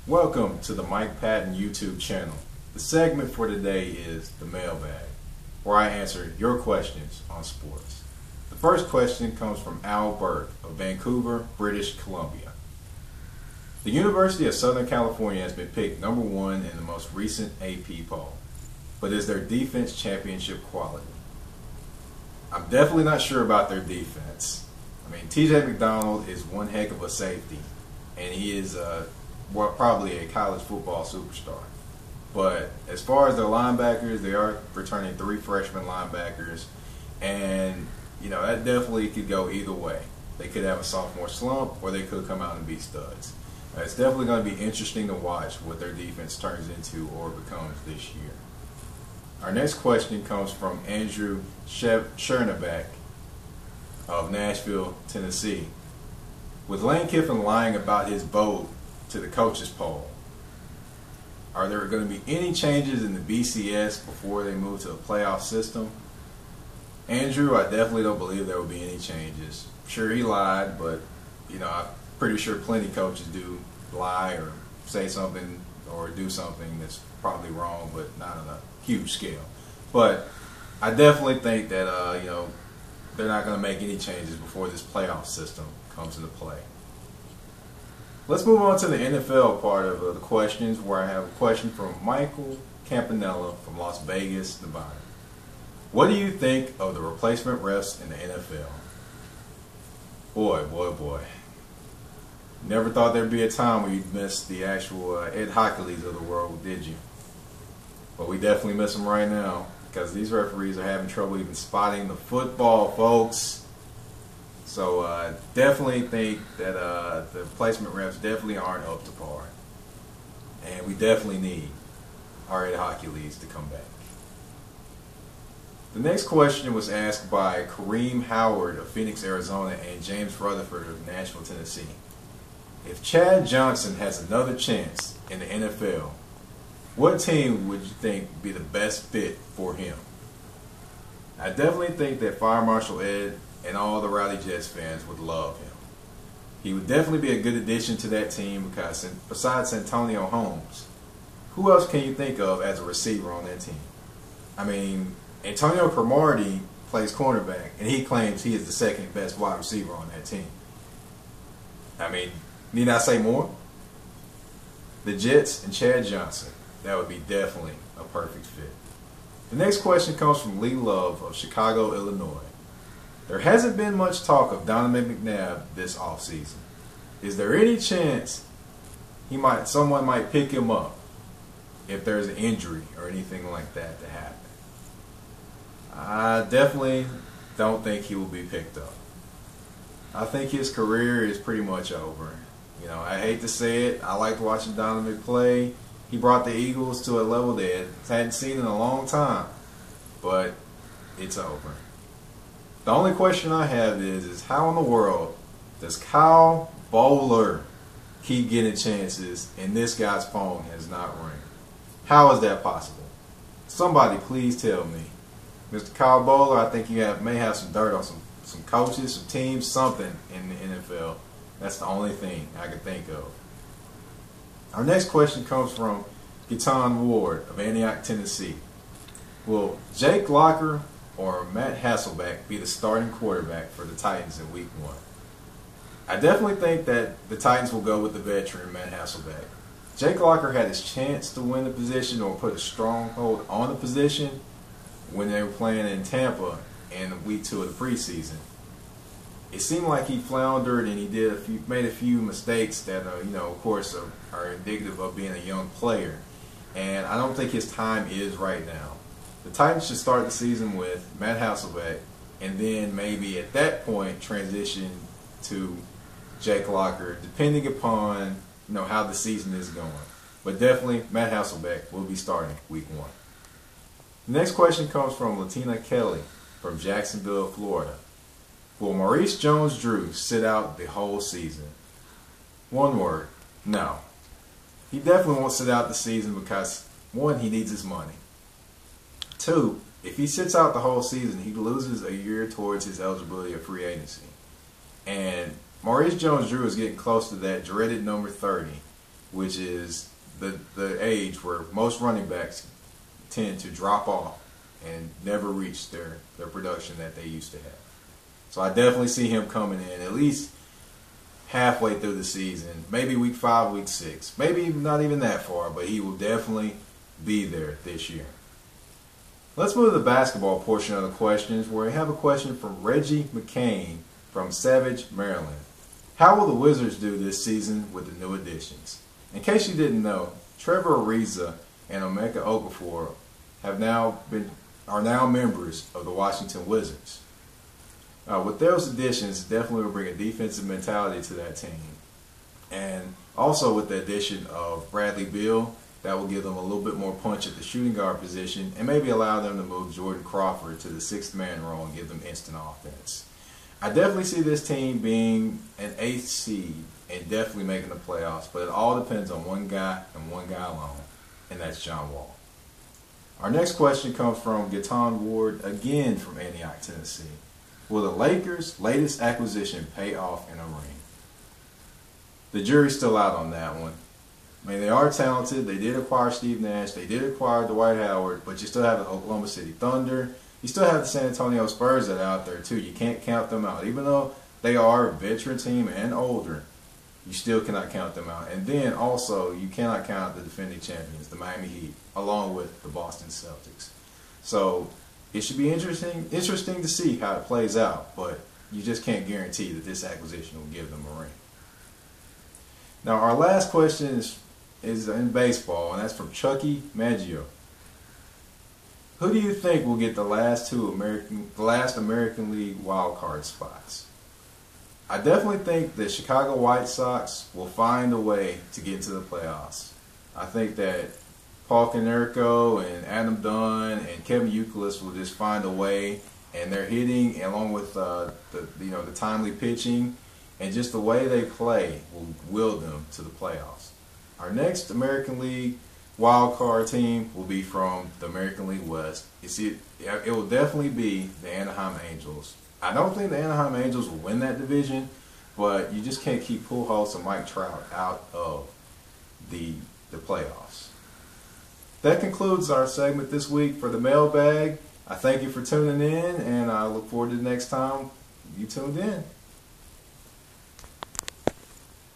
Welcome to the Mike Patton YouTube channel. The segment for today is the Mailbag, where I answer your questions on sports. The first question comes from Albert of Vancouver, British Columbia. The University of Southern California has been picked #1 in the most recent AP poll, but is their defense championship quality? I'm definitely not sure about their defense. I mean, TJ McDonald is one heck of a safety, and he is probably a college football superstar. But as far as their linebackers, they are returning 3 freshman linebackers, and that definitely could go either way. They could have a sophomore slump, or they could come out and be studs. It's definitely going to be interesting to watch what their defense turns into or becomes this year. Our next question comes from Andrew Chernovac of Nashville, Tennessee. With Lane Kiffin lying about his vote to the coaches poll, are there going to be any changes in the BCS before they move to a playoff system? Andrew, I definitely don't believe there will be any changes. Sure, he lied, but I'm pretty sure plenty of coaches do lie or say something or do something that's probably wrong, but not on a huge scale. But I definitely think that they're not going to make any changes before this playoff system comes into play. Let's move on to the NFL part of the questions, where I have a question from Michael Campanella from Las Vegas, Nevada. What do you think of the replacement refs in the NFL? Boy, boy, boy. Never thought there'd be a time where you'd miss the actual Ed Hockley's of the world, did you? But we definitely miss them right now, because these referees are having trouble even spotting the football, folks. So definitely think that the replacement refs definitely aren't up to par. And we definitely need our Ed Hockley's to come back. The next question was asked by Kareem Howard of Phoenix, Arizona, and James Rutherford of Nashville, Tennessee. If Chad Johnson has another chance in the NFL, what team would you think would be the best fit for him? I definitely think that Fire Marshal Ed and all the Rowdy Jets fans would love him. He would definitely be a good addition to that team, because besides Antonio Holmes, who else can you think of as a receiver on that team? I mean, Antonio Cromartie plays cornerback, and he claims he is the second best wide receiver on that team. I mean, need I say more? The Jets and Chad Johnson, that would be definitely a perfect fit. The next question comes from Lee Love of Chicago, Illinois. There hasn't been much talk of Donovan McNabb this offseason. Is there any chance someone might pick him up if there's an injury or anything like that to happen? I definitely don't think he will be picked up. I think his career is pretty much over. I hate to say it. I liked watching Donovan play. He brought the Eagles to a level they hadn't seen in a long time. But it's over. The only question I have is how in the world does Kyle Bowler keep getting chances and this guy's phone has not rang? How is that possible? Somebody please tell me. Mr. Kyle Bowler, I think you may have some dirt on some coaches, some teams, something in the NFL. That's the only thing I can think of. Our next question comes from Gitan Ward of Antioch, Tennessee. Will Jake Locker or Matt Hasselbeck be the starting quarterback for the Titans in Week 1? I definitely think that the Titans will go with the veteran Matt Hasselbeck. Jake Locker had his chance to win the position or put a stronghold on the position when they were playing in Tampa in Week 2 of the preseason. It seemed like he floundered and he made a few mistakes that of course are indicative of being a young player. And I don't think his time is right now. The Titans should start the season with Matt Hasselbeck, and then maybe at that point transition to Jake Locker, depending upon how the season is going. But definitely Matt Hasselbeck will be starting Week 1. The next question comes from Latina Kelly from Jacksonville, Florida. Will Maurice Jones-Drew sit out the whole season? One word, no. He definitely won't sit out the season because, 1, he needs his money. 2, if he sits out the whole season, he loses a year towards his eligibility of free agency. And Maurice Jones-Drew is getting close to that dreaded number 30. which is the age where most running backs tend to drop off and never reach their production that they used to have. So I definitely see him coming in at least halfway through the season, maybe week 5, week 6, maybe not even that far, but he will definitely be there this year. Let's move to the basketball portion of the questions, where we have a question from Reggie McCain from Savage, Maryland. How will the Wizards do this season with the new additions? In case you didn't know, Trevor Ariza and Emeka Okafor are now members of the Washington Wizards. With those additions, definitely will bring a defensive mentality to that team. And also with the addition of Bradley Beal, that will give them a little bit more punch at the shooting guard position and maybe allow them to move Jordan Crawford to the 6th man role and give them instant offense. I definitely see this team being an 8th seed and definitely making the playoffs, but it all depends on one guy and one guy alone, and that's John Wall. Our next question comes from Gaetan Ward, again from Antioch, Tennessee. Will the Lakers' latest acquisition pay off in a ring? The jury's still out on that one. I mean, they are talented. They did acquire Steve Nash. They did acquire Dwight Howard, but you still have the Oklahoma City Thunder. You still have the San Antonio Spurs that are out there too. You can't count them out. Even though they are a veteran team and older, you still cannot count them out. And then also, you cannot count out the defending champions, the Miami Heat, along with the Boston Celtics. So it should be interesting to see how it plays out, but you just can't guarantee that this acquisition will give them a ring. Now, our last question is in baseball, and that's from Chucky Maggio. Who do you think will get the last American League wild card spots? I definitely think the Chicago White Sox will find a way to get into the playoffs. I think that Paul Konerko and Adam Dunn and Kevin Youkilis will just find a way, and their hitting, along with the timely pitching and just the way they play, will will them to the playoffs. Our next American League wild card team will be from the American League West. You see, it will definitely be the Anaheim Angels. I don't think the Anaheim Angels will win that division, but you just can't keep Pujols and Mike Trout out of the playoffs. That concludes our segment this week for the Mailbag. I thank you for tuning in, and I look forward to the next time you tuned in.